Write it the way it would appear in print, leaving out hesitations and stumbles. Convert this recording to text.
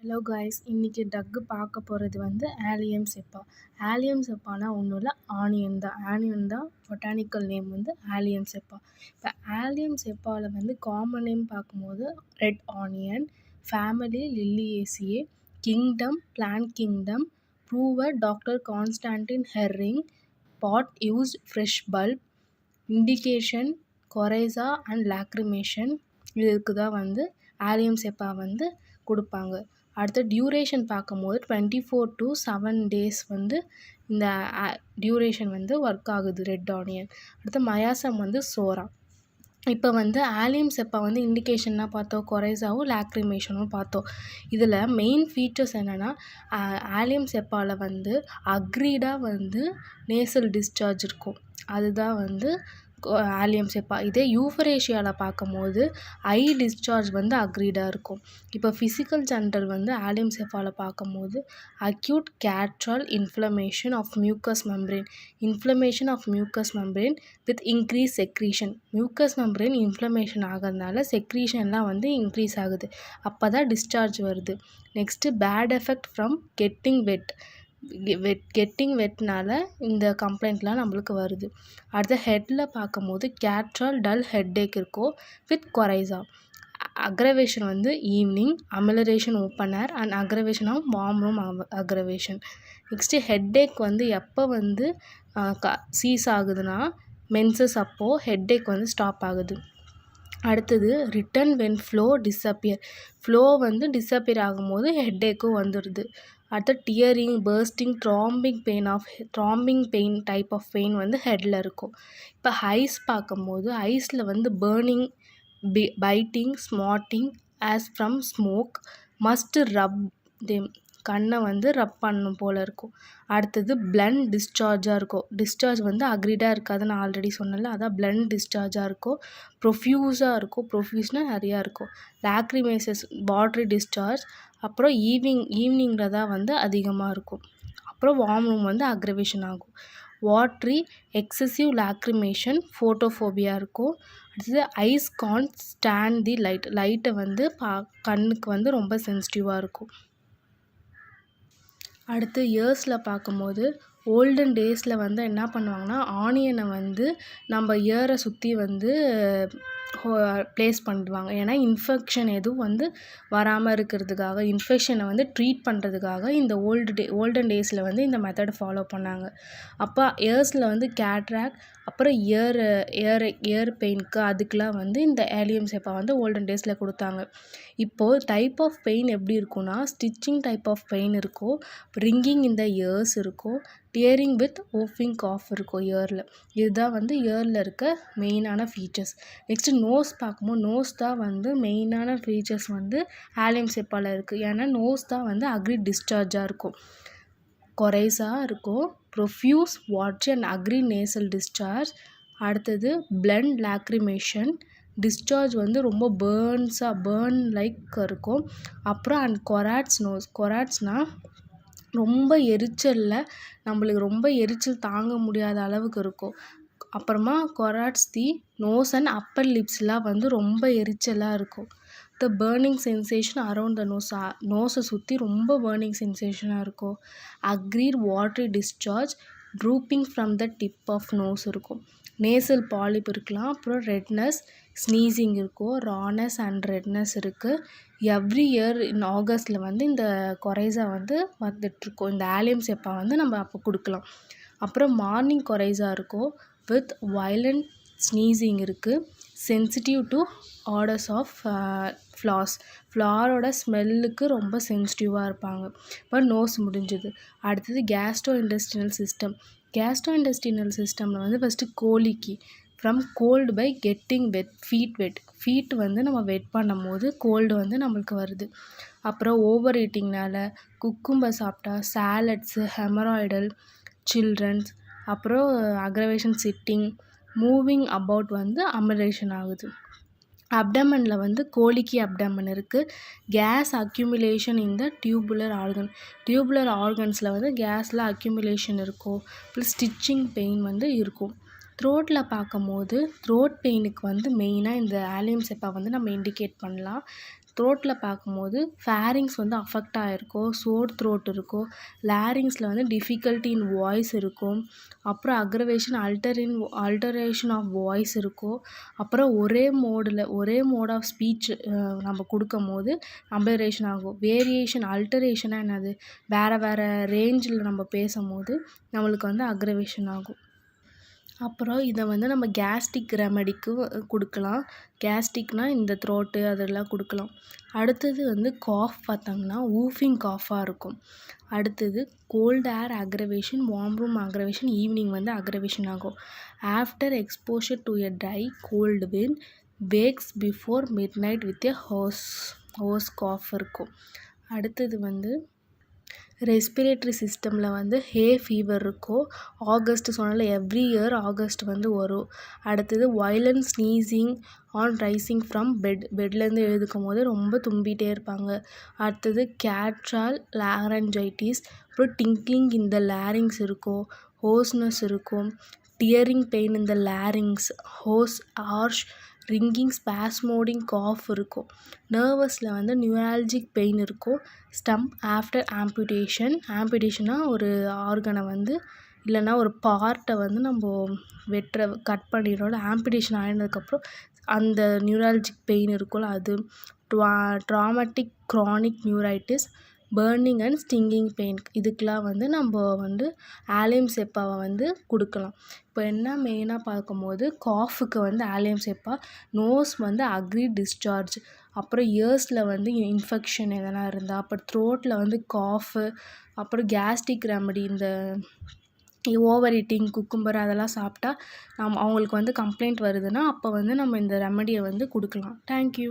Hello guys, இன்றைக்கி டக்கு பார்க்க போகிறது வந்து ஆலியம் செப்பா. ஆலியம் செப்பானா ஒன்றும் இல்லை, ஆனியன் தான் பொட்டானிக்கல் நேம் வந்து ஆலியம் செப்பா. இப்போ ஆலியம் செப்பாவில் வந்து காமன் நேம் பார்க்கும்போது red onion, family Liliaceae, kingdom plant kingdom, prover doctor Constantine Hering, part used fresh bulb, indication coryza and lacrimation. இதுக்கு தான் வந்து ஆலியம் செப்பா வந்து கொடுப்பாங்க. அடுத்த டியூரேஷன் பார்க்கும்போது 24 to 7 days வந்து இந்த டியூரேஷன் வந்து ஒர்க் ஆகுது ரெட் ஆனியன். அடுத்து மயாசம் வந்து சோரா. இப்போ வந்து ஆலியம் செப்பா வந்து இண்டிகேஷன்னா பார்த்தோம், கொரைசாவும் லாக்ரிமேஷனும் பார்த்தோம். இதில் மெயின் ஃபீச்சர்ஸ் என்னென்னா, ஆலியம் செப்பாவில் வந்து அக்ரீடாக வந்து நேசல் டிஸ்சார்ஜ் இருக்கும். அதுதான் வந்து ஆலியம் செப்பா. இதே யூஃபரேஷியாவில் பார்க்கும்போது ஐ டிஸ்சார்ஜ் வந்து அக்ரீடாக இருக்கும். இப்போ ஃபிசிக்கல் ஜென்ரல் வந்து ஆலியம் செப்பாவில் பார்க்கும்போது acute catarrhal inflammation of mucous membrane with increase secretion. Mucous membrane inflammation ஆகிறதுனால செக்ரீஷன்லாம் வந்து இன்க்ரீஸ் ஆகுது, அப்போ தான் டிஸ்சார்ஜ் வருது. Next bad effect from getting வெட்னால இந்த கம்ப்ளைண்ட்லாம் நம்மளுக்கு வருது. அடுத்த ஹெட்டில் பார்க்கும்போது கேட்ரால் டல் ஹெட்டேக் இருக்கும் வித் கொரைசா. அக்ரவேஷன் வந்து evening, amelioration open air and aggravation of warm room aggravation. Next headache வந்து எப்போ வந்து சீஸ் ஆகுதுன்னா மென்சஸ் அப்போது ஹெட்டேக் வந்து ஸ்டாப் ஆகுது. அடுத்தது ரிட்டன் வென் ஃப்ளோ வந்து டிஸப்பியர் ஆகும்போது ஹெட்டேக்கும் வந்துடுது. அடுத்து tearing, bursting, throbbing pain type of pain வந்து ஹெட்டில் இருக்கும். இப்போ ஐஸ் பார்க்கும்போது ஐஸில் வந்து burning, biting, smarting as from smoke, must rub them, கண்ணை வந்து ரப் பண்ணணும் போல் இருக்கும். அடுத்தது பிளண்ட் டிஸ்சார்ஜாக இருக்கும். டிஸ்சார்ஜ் வந்து அக்ரிடாக இருக்காது, நான் ஆல்ரெடி சொன்னேன்ல, அதான் பிளண்ட் டிஸ்சார்ஜாக இருக்கும். ப்ரொஃப்யூஸாக இருக்கும், ப்ரொஃப்யூஸ்னால் நிறையா இருக்கும். லாக்ரிமேசஸ் வாட்ரி டிஸ்சார்ஜ். அப்புறம் ஈவினிங்கில் தான் வந்து அதிகமாக இருக்கும். அப்புறம் வார்ம் ரூம் வந்து அக்ரவேஷன் ஆகும். வாட்ரி எக்ஸசிவ் லாக்ரிமேஷன், ஃபோட்டோஃபோபியா இருக்கும். அடுத்தது ஐஸ் கான்ட் ஸ்டாண்ட் தி லைட்டை வந்து கண்ணுக்கு வந்து ரொம்ப சென்சிட்டிவாக இருக்கும். அடுத்து இயர்ஸில் பார்க்கும்போது ஓல்டன் டேஸில் வந்து என்ன பண்ணுவாங்கன்னா, ஆனியனை வந்து நம்ம இயரை சுற்றி வந்து ப்ளேஸ் பண்ணிடுவாங்க. ஏன்னா இன்ஃபெக்ஷன் எதுவும் வந்து வராமல் இருக்கிறதுக்காக, இன்ஃபெக்ஷனை வந்து ட்ரீட் பண்ணுறதுக்காக இந்த ஓல்டன் டேஸில் வந்து இந்த மெத்தடை ஃபாலோ பண்ணாங்க. அப்போ இயர்ஸில் வந்து கேட்ராக்ட், அப்புறம் இயர் பெயினுக்கு அதுக்கெலாம் வந்து இந்த ஆலியம் செப்பா வந்து ஓல்டன் டேஸில் கொடுத்தாங்க. இப்போது டைப் ஆஃப் பெயின் எப்படி இருக்குன்னா, ஸ்டிச்சிங் டைப் ஆஃப் பெயின் இருக்கும், ரிங்கிங் இந்த இயர்ஸ் இருக்கும், டியரிங் வித் ஓஃபிங் காஃப் இருக்கும் இயரில். இதுதான் வந்து இயரில் இருக்க மெயினான ஃபீச்சர்ஸ். நெக்ஸ்ட்டு நோஸ் பார்க்கும்போது நோஸ் தான் வந்து மெயினான ஃபீச்சர்ஸ் வந்து ஆலியம் செப்பாவில் இருக்குது. ஏன்னா நோஸ் தான் வந்து அக்ரிட் டிஸ்சார்ஜாக இருக்கும், கொரைசா இருக்கும், profuse watery and acrid nasal discharge. அடுத்தது பிளண்ட் லாக்ரிமேஷன், டிஸ்சார்ஜ் வந்து ரொம்ப பேர்ன் லைக் இருக்கும். அப்புறம் அண்ட் கொராட்ஸ்னால் ரொம்ப எரிச்சலில் நம்மளுக்கு ரொம்ப எரிச்சல் தாங்க முடியாத அளவுக்கு இருக்கும். அப்புறமா corrodes the nose and upper லிப்ஸ்லாம் வந்து ரொம்ப எரிச்சலாக இருக்கும். The burning sensation around the நோஸை சுற்றி ரொம்ப பேர்னிங் சென்சேஷனாக இருக்கும். Acrid watery discharge, dropping from the tip of nose இருக்கும். நேசல் பாலிப் இருக்கலாம். அப்புறம் ரெட்னஸ், ஸ்னீசிங் இருக்கும், ரானஸ் அண்ட் ரெட்னஸ் இருக்குது. எவ்ரி இயர் இன் ஆகஸ்டில் வந்து இந்த கொரைசா வந்து வந்துட்டுருக்கோம். இந்த ஆலியம் செப்பா வந்து நம்ம அப்போ கொடுக்கலாம். அப்புறம் மார்னிங் கொரைசா இருக்கும் வித் வயலண்ட் ஸ்னீசிங் இருக்குது. சென்சிட்டிவ் டு ஆர்டர்ஸ் ஆஃப் ஃப்ளாரோட ஸ்மெல்லுக்கு ரொம்ப சென்சிட்டிவாக இருப்பாங்க. இப்போ நோஸ் முடிஞ்சது. அடுத்தது கேஸ்ட்ரோ இன்டெஸ்டினல் சிஸ்டமில் வந்து first colic from cold by getting feet வந்து நம்ம வெட் பண்ணும் போது கோல்டு வந்து நம்மளுக்கு வருது. அப்புறம் ஓவர் ஈட்டிங்னால, குக்கும்பர் சாப்பிட்டா, சாலட்ஸு, ஹெமராய்டல் சில்ட்ரன்ஸ், அப்புறம் அக்ரவேஷன் சிட்டிங், மூவிங் அபவுட் வந்து அமிலேஷன் ஆகுது. அப்டமனில் வந்து கோலிக்கி அப்டமன் இருக்குது. கேஸ் அக்யூமுலேஷன் இந்த டியூபுலர் ஆர்கன்ஸில் வந்து கேஸில் அக்யூமுலேஷன் இருக்கும். ப்ளஸ் ஸ்டிச்சிங் பெயின் வந்து இருக்கும். த்ரோட்டில் பார்க்கும்போது த்ரோட் பெயினுக்கு வந்து மெயினாக இந்த ஆலியம் செப்பா வந்து நம்ம இண்டிகேட் பண்ணலாம். த்ரோட்டில் பார்க்கும்போது ஃபேரிங்ஸ் வந்து அஃபெக்ட் ஆகிருக்கும், சோர் த்ரோட் இருக்கும், லேரிங்ஸில் வந்து டிஃபிகல்ட்டி இன் வாய்ஸ் இருக்கும், அப்புறம் அல்டரேஷன் ஆஃப் வாய்ஸ் இருக்கும், அப்புறம் ஒரே மோட் ஆஃப் ஸ்பீச் நம்ம கொடுக்கும்போது அம்பரேஷன் ஆகும். அல்டரேஷனாக என்னது, வேறு ரேஞ்சில் நம்ம பேசும்போது நம்மளுக்கு வந்து அக்ரவேஷன் ஆகும். அப்புறம் இதை வந்து நம்ம கேஸ்ட்ரிக் ரெமெடிக்கு கொடுக்கலாம். கேஸ்ட்ரிக்னால் இந்த த்ரோட்டு அதெல்லாம் கொடுக்கலாம். அடுத்தது வந்து காஃப் பார்த்தாங்கன்னா ஊஃபிங் காஃபாக இருக்கும். அடுத்தது cold air aggravation, warm room aggravation, evening வந்து அக்ரவேஷன் ஆகும். After exposure to a dry cold wind wakes before midnight with a hoarse cough இருக்கும். அடுத்தது வந்து ரெஸ்பிரேட்டரி சிஸ்டமில் வந்து ஹே ஃபீவர் இருக்கும். ஆகஸ்ட் சொன்னால எவ்ரி இயர் ஆகஸ்ட் வந்து வரும். அடுத்தது violent sneezing on rising from பெட்லேருந்து எழுதுக்கும் போது ரொம்ப தும்பிகிட்டே இருப்பாங்க. அடுத்தது கேட்ரால் லாரஞ்சைட்டிஸ், அப்புறம் டிங்க்லிங் இந்த லேரிங்ஸ் இருக்கும், ஹோஸ்னஸ் இருக்கும், டியரிங் பெயின் இந்த லேரிங்ஸ், ஹார்ஷ் ரிங்கிங் ஸ்பாஸ்மோடிங் காஃப் இருக்கும். நர்வஸில் வந்து நியூராலஜிக் பெயின் இருக்கும். ஸ்டம்ப் ஆஃப்டர் ஆம்புடேஷனாக ஒரு ஆர்கனை வந்து இல்லைன்னா ஒரு பார்ட்டை வந்து நம்ம கட் பண்ணிடுறோம். ஆம்புடேஷன் ஆகினதுக்கப்புறம் அந்த நியூராலஜிக் பெயின் இருக்கும்ல அது. Dramatic chronic neuritis, burning and stinking pain, இதுக்கெலாம் வந்து நம்ம வந்து ஆலியம் செப்பாவை வந்து கொடுக்கலாம். இப்போ என்ன மெயினாக பார்க்கும்போது காஃபுக்கு வந்து ஆலியம் செப்பா, நோஸ் வந்து அக்ரி டிஸ்சார்ஜ், அப்புறம் இயர்ஸில் வந்து இன்ஃபெக்ஷன் எதனா இருந்தால், அப்புறம் த்ரோட்டில் வந்து காஃபு, அப்புறம் கேஸ்ட்ரிக் ரெமடி இந்த ஓவர் ஈட்டிங் குக்கும்பர் அதெல்லாம் சாப்பிட்டா அவங்களுக்கு வந்து கம்ப்ளைண்ட் வருதுன்னா அப்போ வந்து நம்ம இந்த ரெமடியை வந்து கொடுக்கலாம். தேங்க்யூ.